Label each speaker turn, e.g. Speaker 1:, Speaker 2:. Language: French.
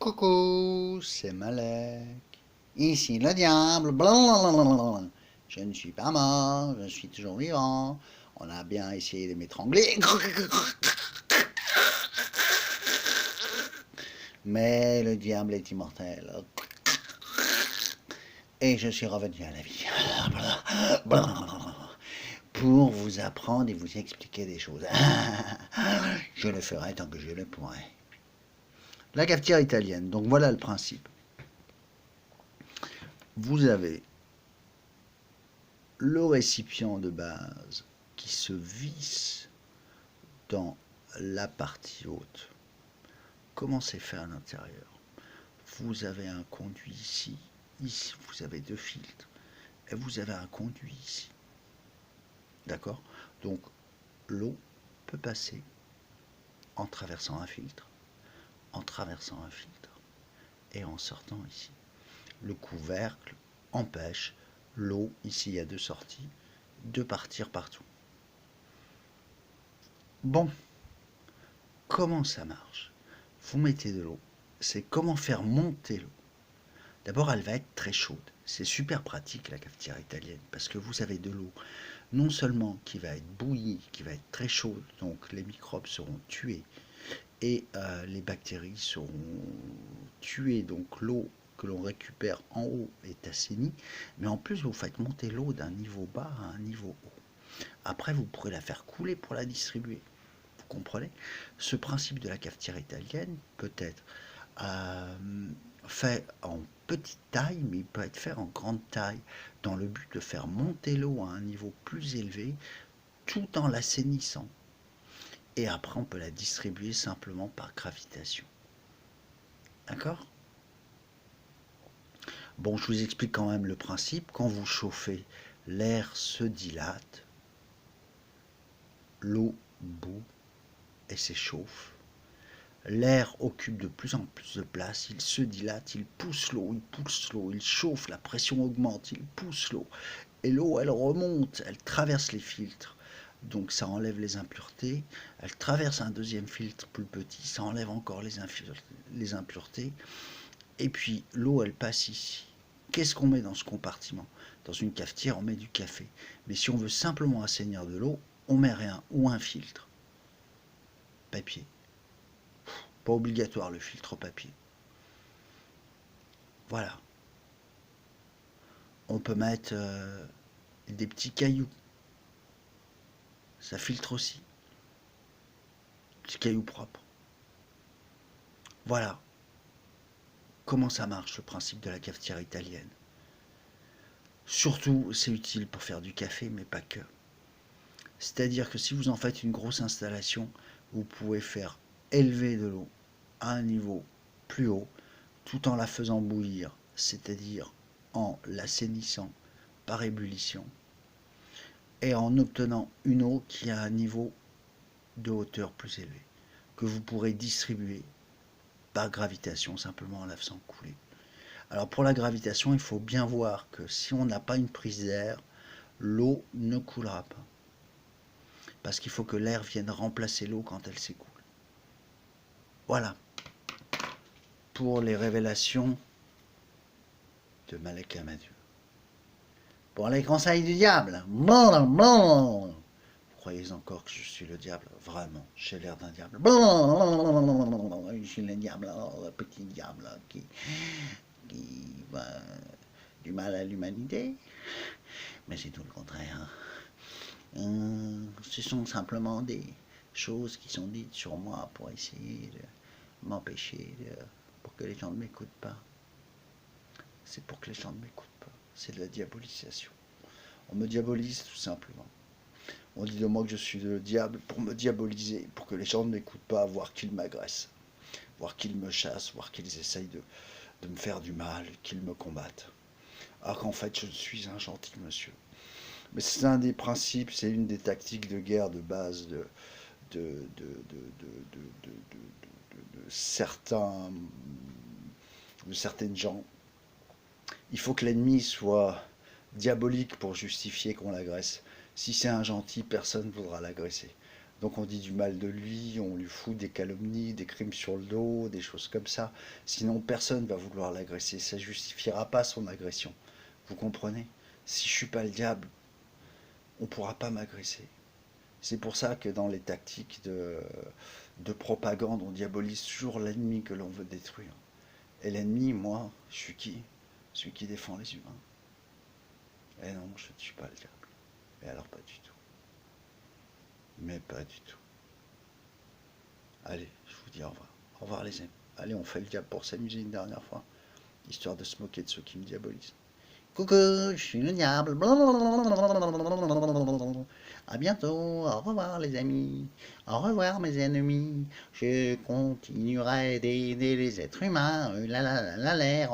Speaker 1: Coucou, c'est Malek. Ici le diable. Blablabla. Je ne suis pas mort, je suis toujours vivant. On a bien essayé de m'étrangler. Mais le diable est immortel. Et je suis revenu à la vie. Pour vous apprendre et vous expliquer des choses. Je le ferai tant que je le pourrai. La cafetière italienne. Donc voilà le principe. Vous avez le récipient de base qui se visse dans la partie haute. Comment c'est fait à l'intérieur? Vous avez un conduit ici, ici vous avez deux filtres, et vous avez un conduit ici. D'accord? Donc l'eau peut passer en traversant un filtre, et en sortant ici. Le couvercle empêche l'eau, ici il y a deux sorties, de partir partout. Bon, comment ça marche? Vous mettez de l'eau. C'est comment faire monter l'eau. D'abord, elle va être très chaude. C'est super pratique la cafetière italienne parce que vous avez de l'eau non seulement qui va être bouillie, qui va être très chaude, donc les microbes seront tués et les bactéries seront tuées, donc l'eau que l'on récupère en haut est assainie, mais en plus vous faites monter l'eau d'un niveau bas à un niveau haut. Après, vous pourrez la faire couler pour la distribuer. Vous comprenez? Ce principe de la cafetière italienne peut être fait en petite taille, mais il peut être fait en grande taille, dans le but de faire monter l'eau à un niveau plus élevé, tout en l'assainissant. Et après, on peut la distribuer simplement par gravitation. D'accord? Bon, je vous explique quand même le principe. Quand vous chauffez, l'air se dilate, l'eau bout et s'échauffe. L'air occupe de plus en plus de place, il se dilate, il pousse l'eau, il chauffe, la pression augmente, il pousse l'eau. Et l'eau, elle remonte, elle traverse les filtres, donc ça enlève les impuretés. Elle traverse un deuxième filtre plus petit, ça enlève encore les impuretés. Et puis l'eau, elle passe ici. Qu'est-ce qu'on met dans ce compartiment? Dans une cafetière, on met du café. Mais si on veut simplement assainir de l'eau, on met rien, ou un filtre. Papier. Pas obligatoire le filtre papier. Voilà. On peut mettre des petits cailloux. Ça filtre aussi. Petits cailloux propres. Voilà. Comment ça marche le principe de la cafetière italienne? Surtout, c'est utile pour faire du café, mais pas que. C'est-à-dire que si vous en faites une grosse installation, vous pouvez faire élever de l'eau à un niveau plus haut, tout en la faisant bouillir, c'est-à-dire en l'assainissant par ébullition, et en obtenant une eau qui a un niveau de hauteur plus élevé, que vous pourrez distribuer par gravitation, simplement en la faisant couler. Alors pour la gravitation, il faut bien voir que si on n'a pas une prise d'air, l'eau ne coulera pas. Parce qu'il faut que l'air vienne remplacer l'eau quand elle s'écoule. Voilà. Pour les révélations de Malek Amadou. Pour les conseils du diable. Vous croyez encore que je suis le diable? Vraiment, j'ai l'air d'un diable. Je suis le diable, le petit diable qui va du mal à l'humanité. Mais c'est tout le contraire. Ce sont simplement des choses qui sont dites sur moi pour essayer de m'empêcher, pour que les gens ne m'écoutent pas. C'est pour que les gens ne m'écoutent pas. C'est de la diabolisation. On me diabolise tout simplement. On dit de moi que je suis le diable pour me diaboliser, pour que les gens ne m'écoutent pas, voire qu'ils m'agressent, voire qu'ils me chassent, voire qu'ils essayent de me faire du mal, qu'ils me combattent. Alors qu'en fait, je suis un gentil monsieur. Mais c'est un des principes, c'est une des tactiques de guerre de base de certaines gens. Il faut que l'ennemi soit diabolique pour justifier qu'on l'agresse. Si c'est un gentil, personne ne voudra l'agresser. Donc on dit du mal de lui, on lui fout des calomnies, des crimes sur le dos, des choses comme ça. Sinon personne va vouloir l'agresser, ça justifiera pas son agression. Vous comprenez? Si je suis pas le diable, on pourra pas m'agresser. C'est pour ça que dans les tactiques de propagande, on diabolise toujours l'ennemi que l'on veut détruire. Et l'ennemi, moi, je suis qui? Celui qui défend les humains. Eh non, je ne suis pas le diable. Et alors pas du tout. Mais pas du tout. Allez, je vous dis au revoir. Au revoir les amis. Allez, on fait le diable pour s'amuser une dernière fois, histoire de se moquer de ceux qui me diabolisent. Coucou, je suis le diable. À bientôt. Au revoir les amis. Au revoir mes ennemis. Je continuerai d'aider les êtres humains. La la la la l'air.